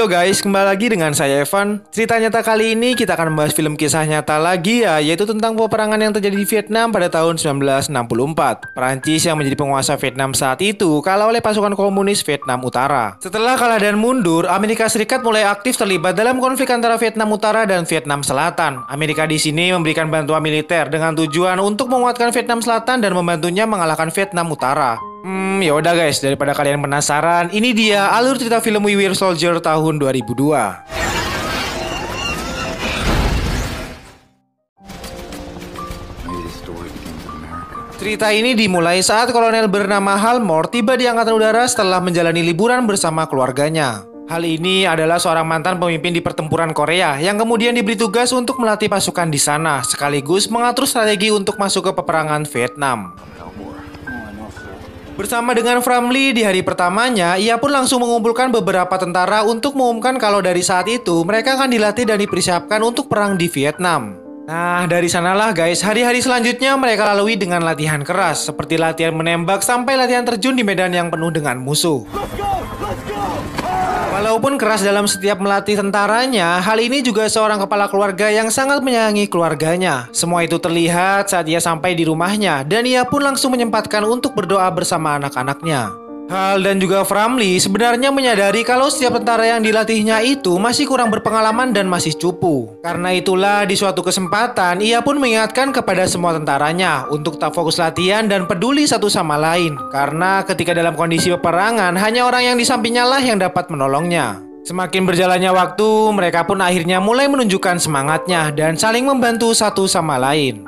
Halo guys, kembali lagi dengan saya Evan. Cerita nyata kali ini kita akan membahas film kisah nyata lagi ya, yaitu tentang peperangan yang terjadi di Vietnam pada tahun 1964. Perancis yang menjadi penguasa Vietnam saat itu kalah oleh pasukan komunis Vietnam Utara. Setelah kalah dan mundur, Amerika Serikat mulai aktif terlibat dalam konflik antara Vietnam Utara dan Vietnam Selatan. Amerika di sini memberikan bantuan militer dengan tujuan untuk menguatkan Vietnam Selatan dan membantunya mengalahkan Vietnam Utara. Ya udah guys, daripada kalian penasaran, ini dia alur cerita film We Were Soldier tahun 2002. Cerita ini dimulai saat kolonel bernama Hal Moore tiba di Angkatan Udara setelah menjalani liburan bersama keluarganya. Hal ini adalah seorang mantan pemimpin di pertempuran Korea yang kemudian diberi tugas untuk melatih pasukan di sana, sekaligus mengatur strategi untuk masuk ke peperangan Vietnam. Bersama dengan Framley di hari pertamanya, ia pun langsung mengumpulkan beberapa tentara untuk mengumumkan kalau dari saat itu mereka akan dilatih dan dipersiapkan untuk perang di Vietnam. Nah, dari sanalah guys, hari-hari selanjutnya mereka lalui dengan latihan keras, seperti latihan menembak sampai latihan terjun di medan yang penuh dengan musuh. Walaupun keras dalam setiap melatih tentaranya, hal ini juga seorang kepala keluarga yang sangat menyayangi keluarganya. Semua itu terlihat saat ia sampai di rumahnya, dan ia pun langsung menyempatkan untuk berdoa bersama anak-anaknya. Hal dan juga Framley sebenarnya menyadari kalau setiap tentara yang dilatihnya itu masih kurang berpengalaman dan masih cupu. Karena itulah di suatu kesempatan ia pun mengingatkan kepada semua tentaranya untuk tak fokus latihan dan peduli satu sama lain. Karena ketika dalam kondisi peperangan hanya orang yang di sampingnya lah yang dapat menolongnya. Semakin berjalannya waktu, mereka pun akhirnya mulai menunjukkan semangatnya dan saling membantu satu sama lain.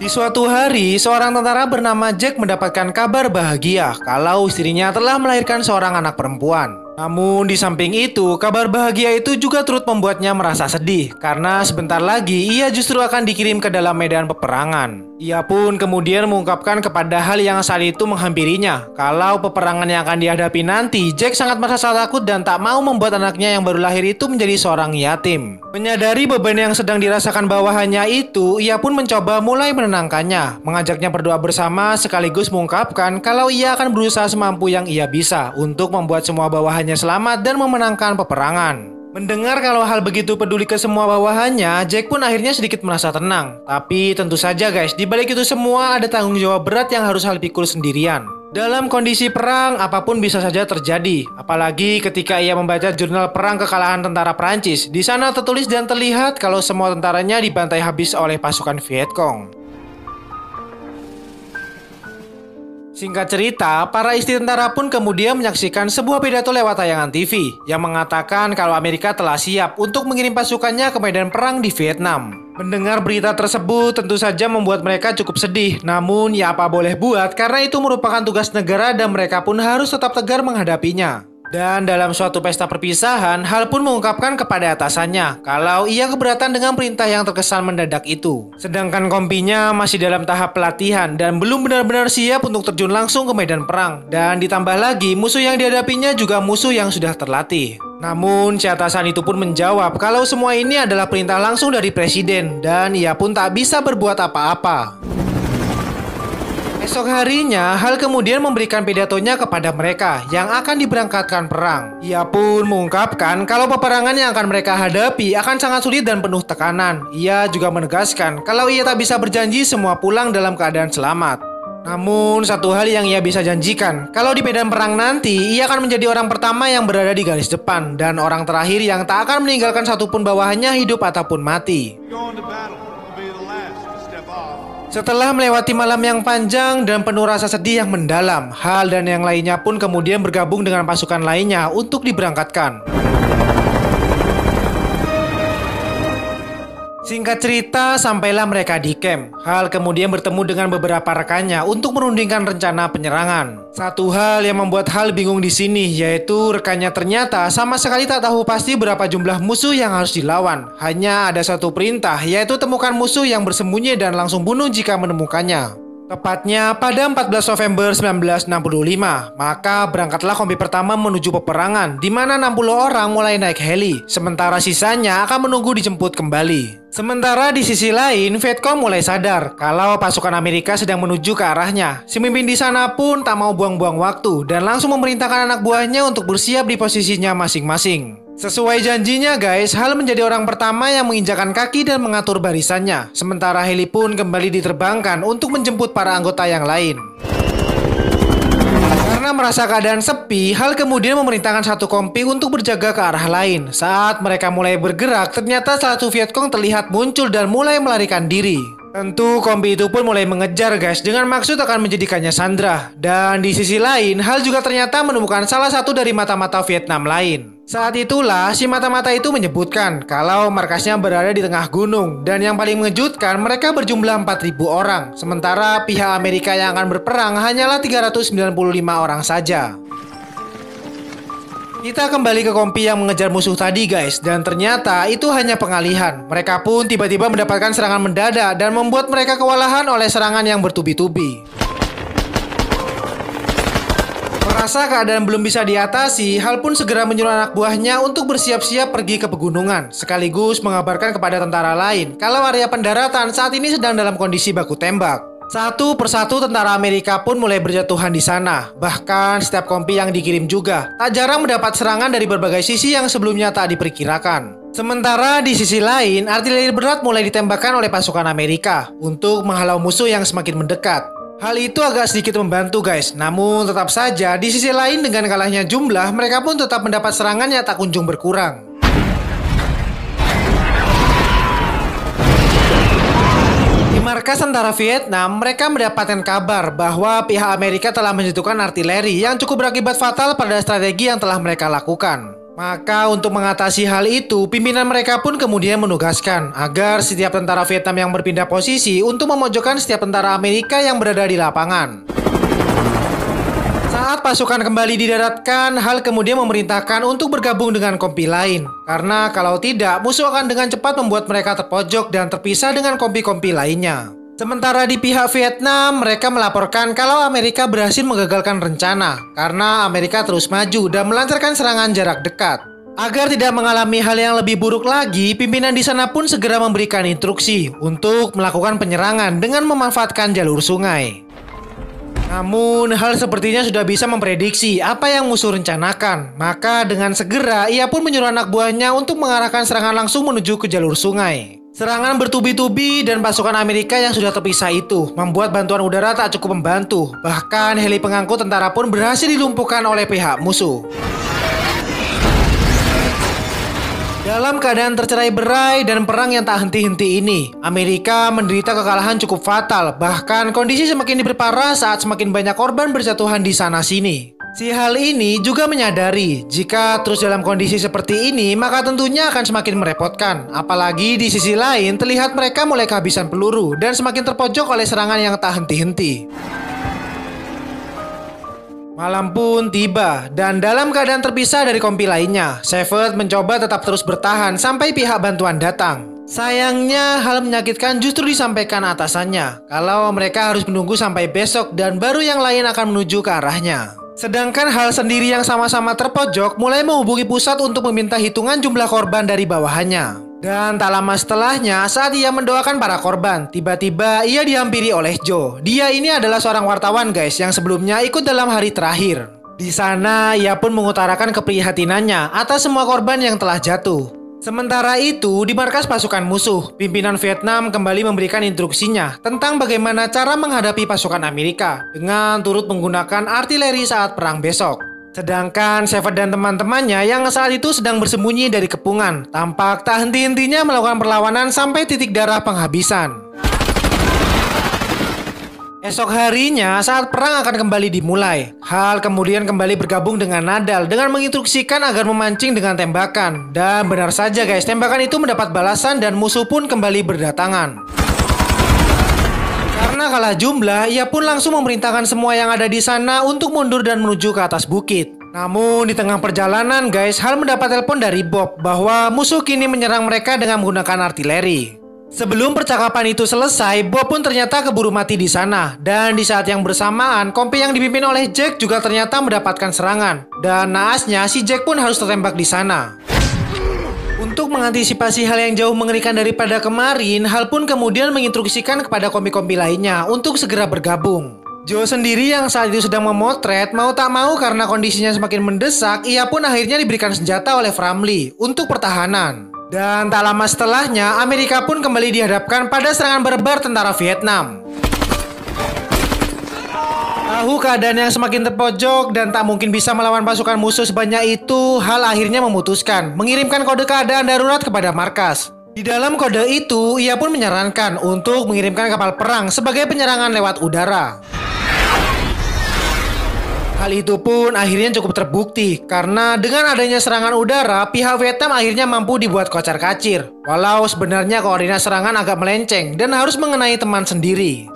Di suatu hari, seorang tentara bernama Jack mendapatkan kabar bahagia kalau istrinya telah melahirkan seorang anak perempuan. Namun di samping itu, kabar bahagia itu juga turut membuatnya merasa sedih karena sebentar lagi ia justru akan dikirim ke dalam medan peperangan. Ia pun kemudian mengungkapkan kepada Hal yang saat itu menghampirinya kalau peperangan yang akan dihadapi nanti, Jack sangat merasa takut dan tak mau membuat anaknya yang baru lahir itu menjadi seorang yatim. Menyadari beban yang sedang dirasakan bawahannya itu, ia pun mencoba mulai menenangkannya, mengajaknya berdoa bersama sekaligus mengungkapkan kalau ia akan berusaha semampu yang ia bisa untuk membuat semua bawahannya selamat dan memenangkan peperangan. Mendengar kalau Hal begitu peduli ke semua bawahannya, Jack pun akhirnya sedikit merasa tenang. Tapi tentu saja guys, di balik itu semua ada tanggung jawab berat yang harus Hal pikul sendirian. Dalam kondisi perang, apapun bisa saja terjadi. Apalagi ketika ia membaca jurnal perang kekalahan tentara Prancis. Di sana tertulis dan terlihat kalau semua tentaranya dibantai habis oleh pasukan Vietcong. Singkat cerita, para istri tentara pun kemudian menyaksikan sebuah pidato lewat tayangan TV yang mengatakan kalau Amerika telah siap untuk mengirim pasukannya ke medan perang di Vietnam. Mendengar berita tersebut tentu saja membuat mereka cukup sedih, namun ya apa boleh buat karena itu merupakan tugas negara dan mereka pun harus tetap tegar menghadapinya. Dan dalam suatu pesta perpisahan, Hal pun mengungkapkan kepada atasannya kalau ia keberatan dengan perintah yang terkesan mendadak itu. Sedangkan kompinya masih dalam tahap pelatihan dan belum benar-benar siap untuk terjun langsung ke medan perang. Dan ditambah lagi, musuh yang dihadapinya juga musuh yang sudah terlatih. Namun, si atasan itu pun menjawab kalau semua ini adalah perintah langsung dari presiden dan ia pun tak bisa berbuat apa-apa. Esok harinya, Hal kemudian memberikan pidatonya kepada mereka yang akan diberangkatkan perang. Ia pun mengungkapkan kalau peperangan yang akan mereka hadapi akan sangat sulit dan penuh tekanan. Ia juga menegaskan kalau ia tak bisa berjanji semua pulang dalam keadaan selamat. Namun, satu hal yang ia bisa janjikan, kalau di medan perang nanti, ia akan menjadi orang pertama yang berada di garis depan dan orang terakhir yang tak akan meninggalkan satupun bawahannya hidup ataupun mati. Setelah melewati malam yang panjang dan penuh rasa sedih yang mendalam, Hal dan yang lainnya pun kemudian bergabung dengan pasukan lainnya untuk diberangkatkan. Singkat cerita, sampailah mereka di camp. Hal kemudian bertemu dengan beberapa rekannya untuk merundingkan rencana penyerangan. Satu hal yang membuat Hal bingung di sini, yaitu rekannya ternyata sama sekali tak tahu pasti berapa jumlah musuh yang harus dilawan. Hanya ada satu perintah, yaitu temukan musuh yang bersembunyi dan langsung bunuh jika menemukannya. Tepatnya pada 14 November 1965, maka berangkatlah kompi pertama menuju peperangan, di mana 60 orang mulai naik heli, sementara sisanya akan menunggu dijemput kembali. Sementara di sisi lain, Vietcong mulai sadar kalau pasukan Amerika sedang menuju ke arahnya. Si pemimpin di sana pun tak mau buang-buang waktu dan langsung memerintahkan anak buahnya untuk bersiap di posisinya masing-masing. Sesuai janjinya guys, Hal menjadi orang pertama yang menginjakan kaki dan mengatur barisannya. Sementara heli pun kembali diterbangkan untuk menjemput para anggota yang lain. Karena merasa keadaan sepi, Hal kemudian memerintahkan satu kompi untuk berjaga ke arah lain. Saat mereka mulai bergerak, ternyata salah satu Vietcong terlihat muncul dan mulai melarikan diri. Tentu kompi itu pun mulai mengejar guys dengan maksud akan menjadikannya sandera. Dan di sisi lain, Hal juga ternyata menemukan salah satu dari mata-mata Vietnam lain. Saat itulah si mata-mata itu menyebutkan kalau markasnya berada di tengah gunung. Dan yang paling mengejutkan, mereka berjumlah 4.000 orang. Sementara pihak Amerika yang akan berperang hanyalah 395 orang saja. Kita kembali ke kompi yang mengejar musuh tadi guys, dan ternyata itu hanya pengalihan. Mereka pun tiba-tiba mendapatkan serangan mendadak dan membuat mereka kewalahan oleh serangan yang bertubi-tubi. Merasa keadaan belum bisa diatasi, Hal pun segera menyuruh anak buahnya untuk bersiap-siap pergi ke pegunungan, sekaligus mengabarkan kepada tentara lain kalau area pendaratan saat ini sedang dalam kondisi baku tembak. Satu persatu tentara Amerika pun mulai berjatuhan di sana. Bahkan setiap kompi yang dikirim juga tak jarang mendapat serangan dari berbagai sisi yang sebelumnya tak diperkirakan. Sementara di sisi lain, artileri berat mulai ditembakkan oleh pasukan Amerika untuk menghalau musuh yang semakin mendekat. Hal itu agak sedikit membantu guys, namun tetap saja di sisi lain dengan kalahnya jumlah, mereka pun tetap mendapat serangan yang tak kunjung berkurang. Markas tentara Vietnam, mereka mendapatkan kabar bahwa pihak Amerika telah menjatuhkan artileri yang cukup berakibat fatal pada strategi yang telah mereka lakukan. Maka untuk mengatasi hal itu, pimpinan mereka pun kemudian menugaskan agar setiap tentara Vietnam yang berpindah posisi untuk memojokkan setiap tentara Amerika yang berada di lapangan. Saat pasukan kembali didaratkan, Hal kemudian memerintahkan untuk bergabung dengan kompi lain. Karena kalau tidak, musuh akan dengan cepat membuat mereka terpojok dan terpisah dengan kompi-kompi lainnya. Sementara di pihak Vietnam, mereka melaporkan kalau Amerika berhasil menggagalkan rencana. Karena Amerika terus maju dan melancarkan serangan jarak dekat. Agar tidak mengalami hal yang lebih buruk lagi, pimpinan di sana pun segera memberikan instruksi untuk melakukan penyerangan dengan memanfaatkan jalur sungai. Namun, Hal sepertinya sudah bisa memprediksi apa yang musuh rencanakan. Maka dengan segera, ia pun menyuruh anak buahnya untuk mengarahkan serangan langsung menuju ke jalur sungai. Serangan bertubi-tubi dan pasukan Amerika yang sudah terpisah itu membuat bantuan udara tak cukup membantu. Bahkan heli pengangkut tentara pun berhasil dilumpuhkan oleh pihak musuh. Dalam keadaan tercerai-berai dan perang yang tak henti-henti ini, Amerika menderita kekalahan cukup fatal. Bahkan kondisi semakin diperparah saat semakin banyak korban berjatuhan di sana-sini. Si Hal ini juga menyadari jika terus dalam kondisi seperti ini, maka tentunya akan semakin merepotkan. Apalagi di sisi lain terlihat mereka mulai kehabisan peluru dan semakin terpojok oleh serangan yang tak henti-henti. Malam pun tiba, dan dalam keadaan terpisah dari kompi lainnya, Shepherd mencoba tetap terus bertahan sampai pihak bantuan datang. Sayangnya, hal menyakitkan justru disampaikan atasannya, kalau mereka harus menunggu sampai besok dan baru yang lain akan menuju ke arahnya. Sedangkan Hal sendiri yang sama-sama terpojok mulai menghubungi pusat untuk meminta hitungan jumlah korban dari bawahannya. Dan tak lama setelahnya, saat ia mendoakan para korban, tiba-tiba ia dihampiri oleh Joe. Dia ini adalah seorang wartawan guys yang sebelumnya ikut dalam hari terakhir. Di sana, ia pun mengutarakan keprihatinannya atas semua korban yang telah jatuh. Sementara itu, di markas pasukan musuh, pimpinan Vietnam kembali memberikan instruksinya tentang bagaimana cara menghadapi pasukan Amerika dengan turut menggunakan artileri saat perang besok. Sedangkan Shepherd dan teman-temannya yang saat itu sedang bersembunyi dari kepungan, tampak tak henti-hentinya melakukan perlawanan sampai titik darah penghabisan. Esok harinya, saat perang akan kembali dimulai, Hal kemudian kembali bergabung dengan Nadal dengan menginstruksikan agar memancing dengan tembakan. Dan benar saja guys, tembakan itu mendapat balasan dan musuh pun kembali berdatangan. Karena kalah jumlah, ia pun langsung memerintahkan semua yang ada di sana untuk mundur dan menuju ke atas bukit. Namun di tengah perjalanan guys, Hal mendapat telepon dari Bob bahwa musuh kini menyerang mereka dengan menggunakan artileri. Sebelum percakapan itu selesai, Bob pun ternyata keburu mati di sana. Dan di saat yang bersamaan, kompi yang dipimpin oleh Jack juga ternyata mendapatkan serangan. Dan naasnya, si Jack pun harus tertembak di sana. Untuk mengantisipasi hal yang jauh mengerikan daripada kemarin, Hal pun kemudian menginstruksikan kepada kompi-kompi lainnya untuk segera bergabung. Joe sendiri yang saat itu sedang memotret, mau tak mau karena kondisinya semakin mendesak, ia pun akhirnya diberikan senjata oleh Framley untuk pertahanan. Dan tak lama setelahnya, Amerika pun kembali dihadapkan pada serangan barbar tentara Vietnam. Tahu keadaan yang semakin terpojok dan tak mungkin bisa melawan pasukan musuh sebanyak itu, Hal akhirnya memutuskan mengirimkan kode keadaan darurat kepada markas. Di dalam kode itu, ia pun menyarankan untuk mengirimkan kapal perang sebagai penyerangan lewat udara. Hal itu pun akhirnya cukup terbukti karena dengan adanya serangan udara, pihak Vietnam akhirnya mampu dibuat kocar-kacir. Walau sebenarnya koordinat serangan agak melenceng dan harus mengenai teman sendiri.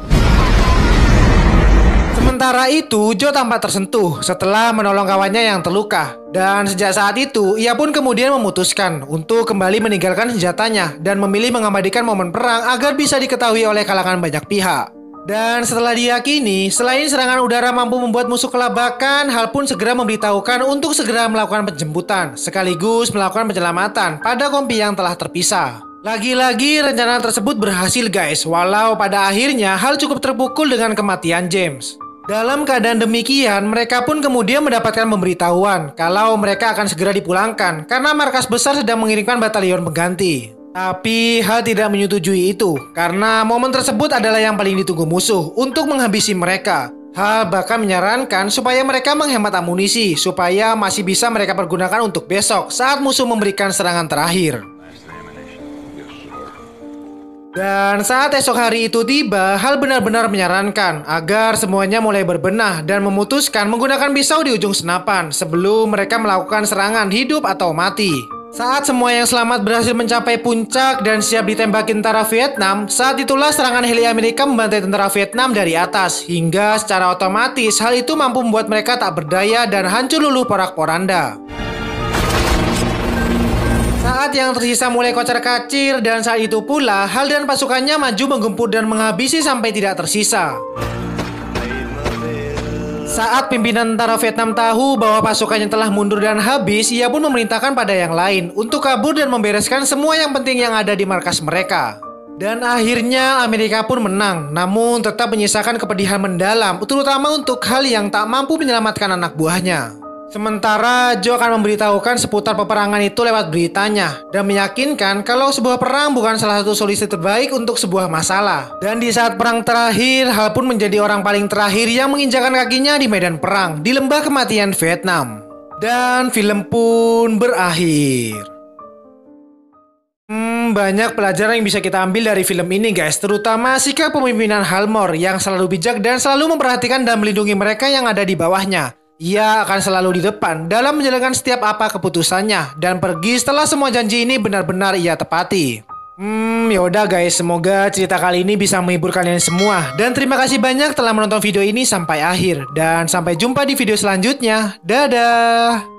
Sementara itu, Joe tampak tersentuh setelah menolong kawannya yang terluka. Dan sejak saat itu, ia pun kemudian memutuskan untuk kembali meninggalkan senjatanya dan memilih mengabadikan momen perang agar bisa diketahui oleh kalangan banyak pihak. Dan setelah diyakini, selain serangan udara mampu membuat musuh kelabakan, Hal pun segera memberitahukan untuk segera melakukan penjemputan, sekaligus melakukan penyelamatan pada kompi yang telah terpisah. Lagi-lagi rencana tersebut berhasil guys, walau pada akhirnya Hal cukup terpukul dengan kematian James. Dalam keadaan demikian, mereka pun kemudian mendapatkan pemberitahuan kalau mereka akan segera dipulangkan karena markas besar sedang mengirimkan batalion pengganti. Tapi Hal tidak menyetujui itu karena momen tersebut adalah yang paling ditunggu musuh untuk menghabisi mereka. Hal bahkan menyarankan supaya mereka menghemat amunisi supaya masih bisa mereka pergunakan untuk besok saat musuh memberikan serangan terakhir. Dan saat esok hari itu tiba, Hal benar-benar menyarankan agar semuanya mulai berbenah dan memutuskan menggunakan pisau di ujung senapan sebelum mereka melakukan serangan hidup atau mati. Saat semua yang selamat berhasil mencapai puncak dan siap ditembaki tentara Vietnam, saat itulah serangan heli Amerika membantai tentara Vietnam dari atas, hingga secara otomatis hal itu mampu membuat mereka tak berdaya dan hancur luluh porak-poranda. Saat yang tersisa mulai kocar-kacir dan saat itu pula Hal dan pasukannya maju menggempur dan menghabisi sampai tidak tersisa. Saat pimpinan tentara Vietnam tahu bahwa pasukannya telah mundur dan habis, ia pun memerintahkan pada yang lain untuk kabur dan membereskan semua yang penting yang ada di markas mereka. Dan akhirnya Amerika pun menang, namun tetap menyisakan kepedihan mendalam, terutama untuk Hal yang tak mampu menyelamatkan anak buahnya. Sementara Joe akan memberitahukan seputar peperangan itu lewat beritanya dan meyakinkan kalau sebuah perang bukan salah satu solusi terbaik untuk sebuah masalah. Dan di saat perang terakhir, Hal pun menjadi orang paling terakhir yang menginjakan kakinya di medan perang di lembah kematian Vietnam. Dan film pun berakhir. Banyak pelajaran yang bisa kita ambil dari film ini guys, terutama sikap pemimpinan Halmore yang selalu bijak dan selalu memperhatikan dan melindungi mereka yang ada di bawahnya. Ia akan selalu di depan dalam menjalankan setiap apa keputusannya dan pergi setelah semua janji ini benar-benar ia tepati. Yaudah guys, semoga cerita kali ini bisa menghibur kalian semua. Dan terima kasih banyak telah menonton video ini sampai akhir. Dan sampai jumpa di video selanjutnya. Dadah!